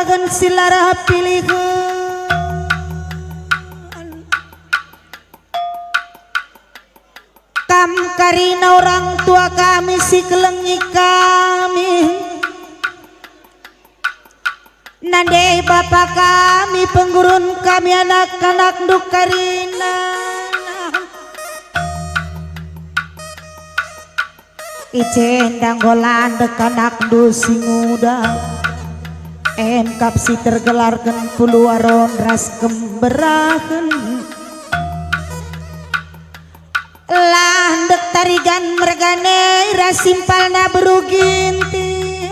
tulagan silara pilihan kam karina orang tua kami si kelengi kami nandai bapak kami penggurun kami anak-anak duk karina icendang golan dekanak du singuda engkap si tergelarkan puluaron ras kemberakan landek tarigan mergane rasimpalna beruginti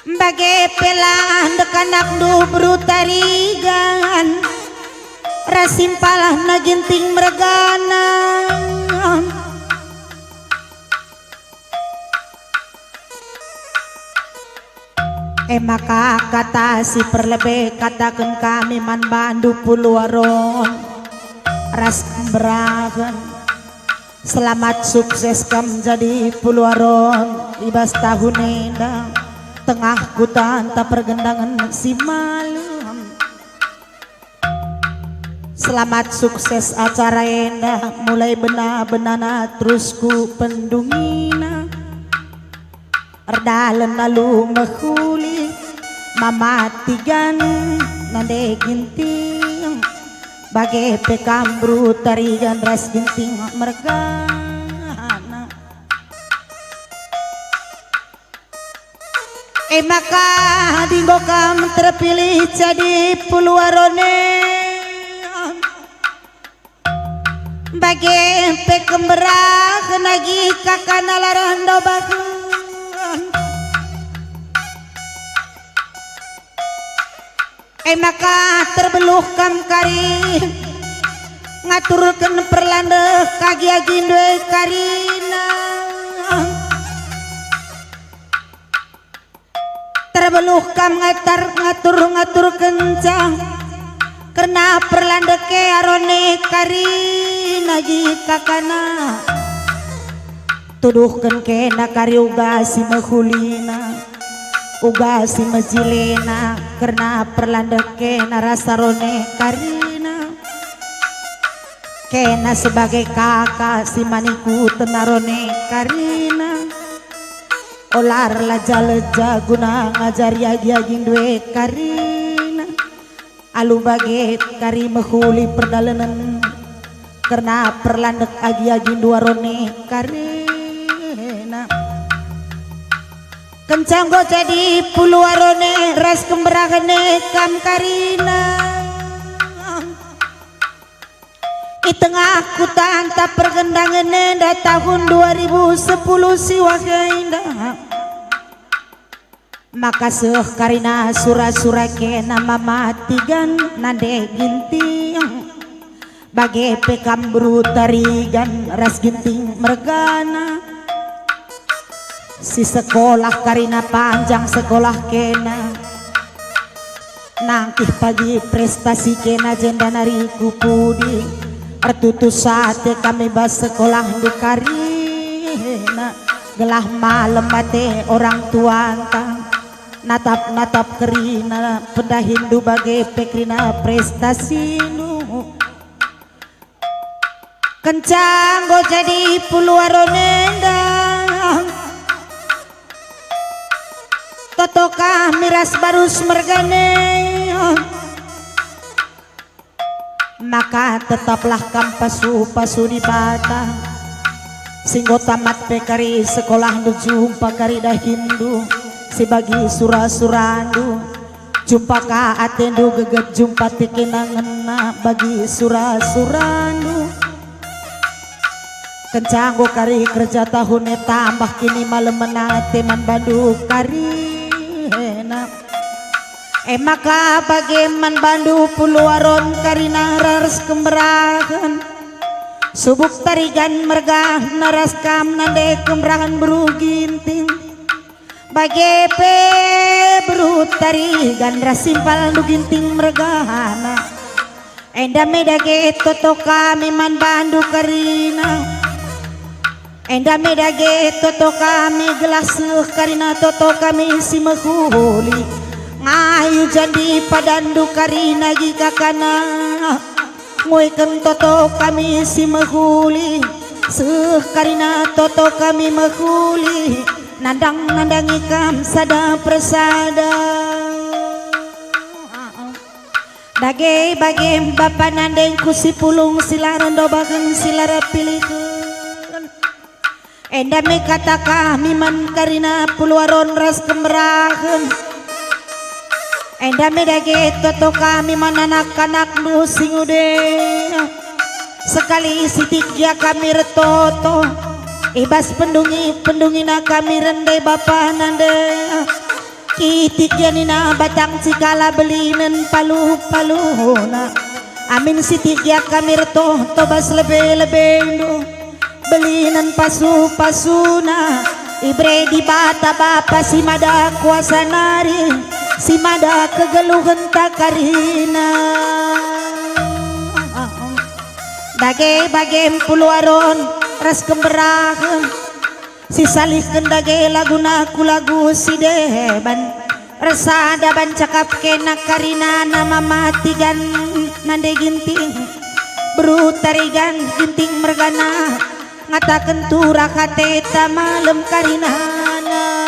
bagai pelan dekanak du beru tarigan rasimpalah naginting mergana maka kata si perlebe katakan kami man bandu puluaron ras beragan selamat sukses kam jadi puluaron ibas tahun endang tengah hutan tak pergendangan si malam selamat sukses acara endah mulai benar-benana terus ku pendungina erdalen lalu mehuli mamatigan nande ginting bagai pekambru tarigan ras ginting mergana maka dinggokam terpilih jadi puluarone bagai pekemberah nagi kakana larando baku maka terbeluh kam kari ngaturkan perlanda kagi agindwe karina terbeluh kam ngatur kencang karena perlanda ke arone karina jika kana tuduhkan kena kari uga si mahulina uga si majilena karena perlanda kena rasarone karina kena sebagai kakak si maniku tenarone karina olar leja guna ngajari agi-aging due karina alu baget kari mehuli perdalanan karena perlandek agi-aging dua rone karina kencang go jadi puluarone ras kemberagane kam karina di tengah kutan tak pergendangane da tahun 2010 si wakainda maka seuh karina sura-sura kena mamatigan nade ginting bagai pekambru tarigan ras ginting mergana si sekolah karina panjang sekolah kena nangkih pagi prestasi kena jendanari kupudi artutu sate kami bas sekolah di karina gelah malam mate orang tua natap kerina penda Hindu bagai pekrina prestasi nu kencang go jadi puluaronendang totoka miras barus mergane maka tetaplah kampasu pasu di bata singgo tamat pekari sekolah nu jumpa kari dah Hindu si bagi sura-surandu jumpa ka atendu geget jumpa tikinangena bagi sura-surandu kencang go kari kerja tahun tambah kini malam menate man bandu kari maka bageman bandu puluaron karina ras kemberahan subuk tarigan mergah naras kam nande kemberahan beruginting bagepe beru tarigan ras simpal nu ginting mergahana enda medage toto kami man bandu karina Endame dage toto kami gelas karina toto kami si mehuli ngayu jadi padandu karina gika kana nguiken toto kami si mehuli karina toto kami mehuli nandang ikam sada persada dage bage bapa nandeng kusi pulung silaran dobakan silara pilihkeun endame kata kami man karina puluaron ras kemerahan endame dage toto kami man anak-anak nu singude sekali sitikya kami retoto ibas pendungina kami rende bapa nande kitik yanina batang cikala belinen palu-paluna amin sitikya kami retoto bas lebih-lebih belinan pasu-pasuna ibre di bata bapa si mada kuasa nari si mada kegeluhan takarina dage puluaron ras kemberahan si salih kendage laguna kulagu si deban rasa daban cakap kena karina nama matigan nande ginting berutarigan ginting mergana ngatakan turah kateta malam karinana